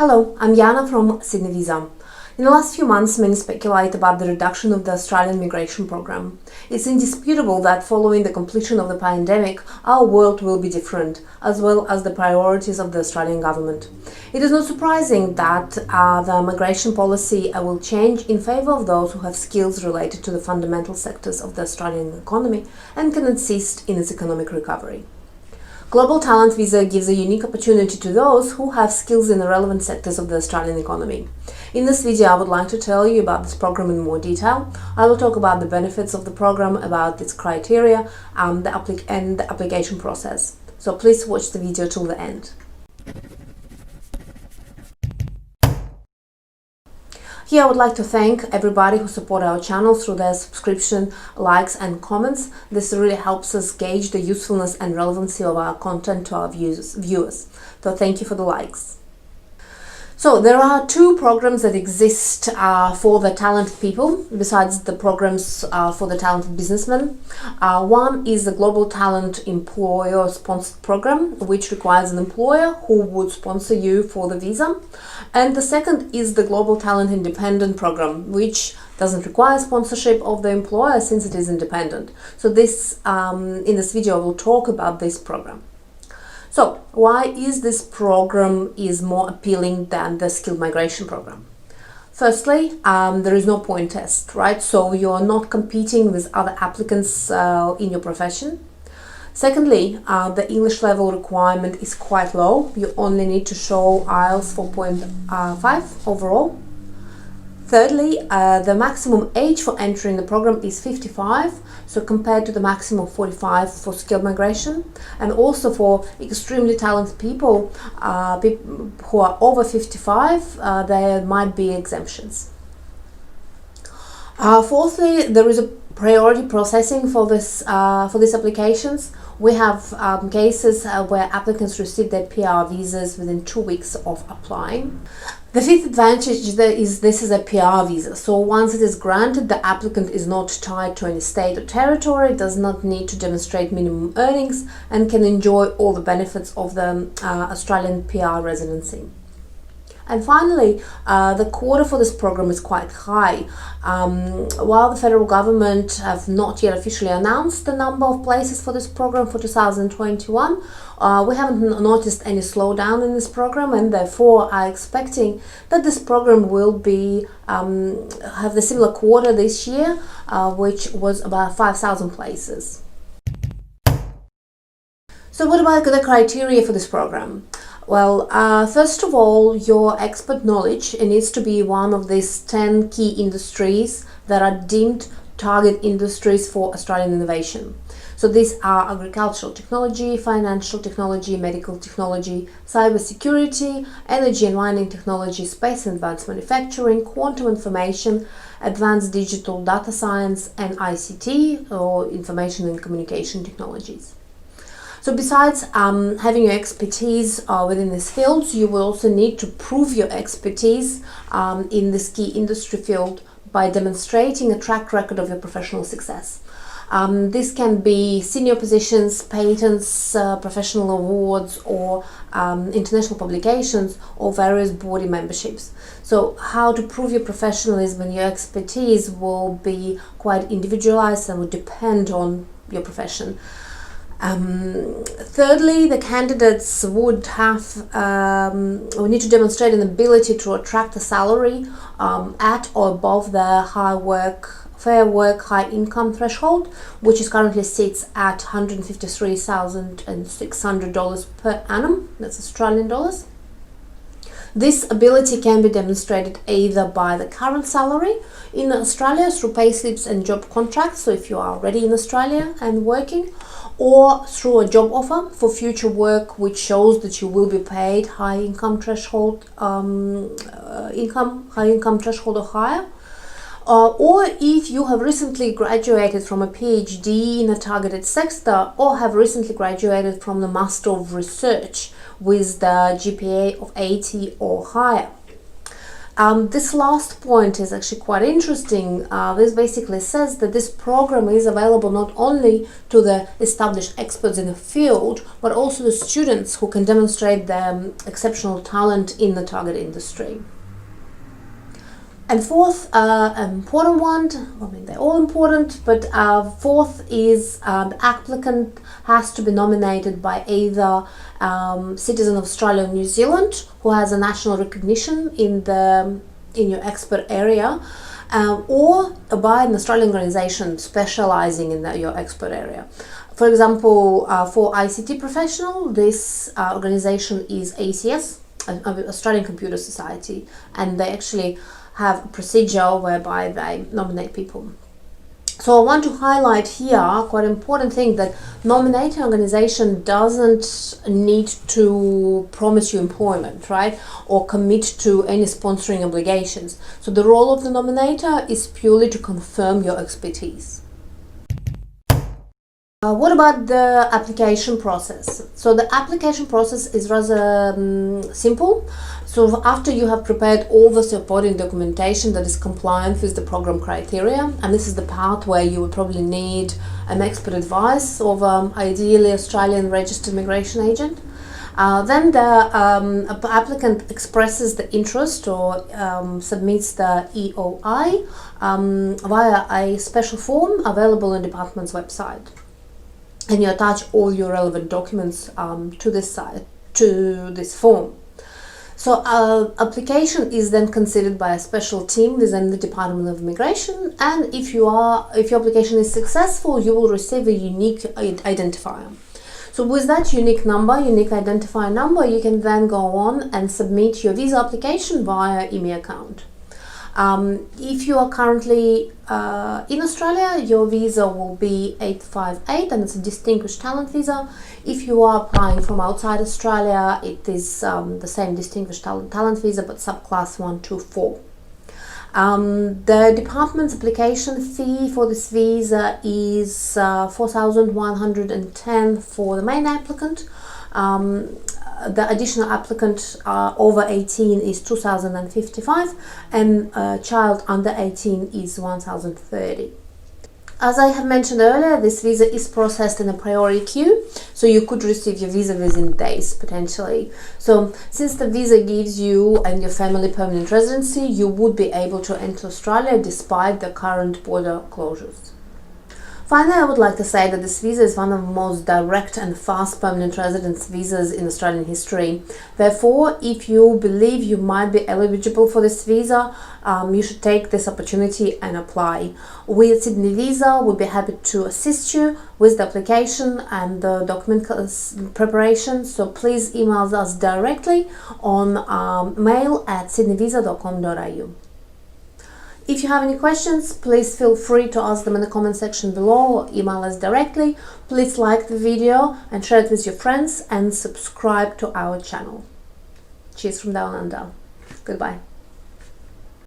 Hello, I'm Jana from Sydney Visa. In the last few months, many speculate about the reduction of the Australian migration program. It's indisputable that following the completion of the pandemic, our world will be different, as well as the priorities of the Australian government. It is not surprising that the migration policy will change in favour of those who have skills related to the fundamental sectors of the Australian economy and can assist in its economic recovery. Global Talent Visa gives a unique opportunity to those who have skills in the relevant sectors of the Australian economy. In this video, I would like to tell you about this program in more detail. I will talk about the benefits of the program, about its criteria, and the application process. So please watch the video till the end. Here I would like to thank everybody who support our channel through their subscription, likes and comments. This really helps us gauge the usefulness and relevancy of our content to our viewers. So thank you for the likes. So there are two programs that exist for the talented people, besides the programs for the talented businessmen. One is the Global Talent Employer Sponsored Program, which requires an employer who would sponsor you for the visa. And the second is the Global Talent Independent Program, which doesn't require sponsorship of the employer since it is independent. So in this video, I will talk about this program. So why is this program more appealing than the skilled migration program? Firstly, there is no point test, right? So you're not competing with other applicants in your profession. Secondly, the English level requirement is quite low. You only need to show IELTS 4.5 overall. Thirdly, the maximum age for entering the program is 55, so compared to the maximum 45 for skilled migration. And also for extremely talented people, who are over 55, there might be exemptions. Fourthly, there is a priority processing for these applications. We have cases where applicants receive their PR visas within 2 weeks of applying. The fifth advantage is this is a PR visa, so once it is granted, the applicant is not tied to any state or territory, does not need to demonstrate minimum earnings, and can enjoy all the benefits of the Australian PR residency. And finally, the quota for this program is quite high. While the federal government have not yet officially announced the number of places for this program for 2021, we haven't noticed any slowdown in this program, and therefore are expecting that this program will have the similar quota this year, which was about 5,000 places. So what about the criteria for this program? Well, first of all, your expert knowledge needs to be one of these 10 key industries that are deemed target industries for Australian innovation. So these are agricultural technology, financial technology, medical technology, cybersecurity, energy and mining technology, space and advanced manufacturing, quantum information, advanced digital data science, and ICT, or information and communication technologies. So besides having your expertise within these fields, you will also need to prove your expertise in this key industry field by demonstrating a track record of your professional success. This can be senior positions, patents, professional awards, or international publications, or various body memberships. So how to prove your professionalism and your expertise will be quite individualized and will depend on your profession. Thirdly, the candidates would need to demonstrate an ability to attract a salary at or above the fair work high income threshold, which currently sits at $153,600 per annum. That's Australian dollars. This ability can be demonstrated either by the current salary in Australia through payslips and job contracts, so if you are already in Australia and working, or through a job offer for future work which shows that you will be paid high income threshold threshold or higher. Or if you have recently graduated from a PhD in a targeted sector, or have recently graduated from the Master of Research with the GPA of 80 or higher. This last point is actually quite interesting. This basically says that this program is available not only to the established experts in the field, but also the students who can demonstrate their exceptional talent in the target industry. And fourth, important one, I mean they're all important, but fourth is the applicant has to be nominated by either citizen of Australia or New Zealand who has a national recognition in your expert area, or by an Australian organization specializing in your expert area. For example, for ICT professional, this organization is ACS, Australian Computer Society, and they actually have a procedure whereby they nominate people. So I want to highlight here quite an important thing, that nominating organization doesn't need to promise you employment, right, or commit to any sponsoring obligations. So the role of the nominator is purely to confirm your expertise. What about the application process? So the application process is rather simple. So after you have prepared all the supporting documentation that is compliant with the program criteria, and this is the part where you will probably need an expert advice of ideally Australian registered migration agent, then the applicant expresses the interest or submits the EOI via a special form available on the department's website. And you attach all your relevant documents to this form. So application is then considered by a special team within the Department of Immigration, and if your application is successful, you will receive a unique identifier. So with that unique identifier number, you can then go on and submit your visa application via email account. If you are currently in Australia, your visa will be 858, and it's a distinguished talent visa. If you are applying from outside Australia, it is the same distinguished talent visa, but subclass 124. The department's application fee for this visa is 4,110 for the main applicant. The additional applicant over 18 is 2,055, and child under 18 is 1,030. As I have mentioned earlier, this visa is processed in a priority queue, so you could receive your visa within days potentially. So since the visa gives you and your family permanent residency, you would be able to enter Australia despite the current border closures. Finally, I would like to say that this visa is one of the most direct and fast permanent residence visas in Australian history. Therefore, if you believe you might be eligible for this visa, you should take this opportunity and apply. We at Sydney Visa will be happy to assist you with the application and the document preparation, so please email us directly on mail@sydneyvisa.com.au. If you have any questions, please feel free to ask them in the comment section below or email us directly. Please like the video and share it with your friends, and subscribe to our channel. Cheers from down under. Goodbye.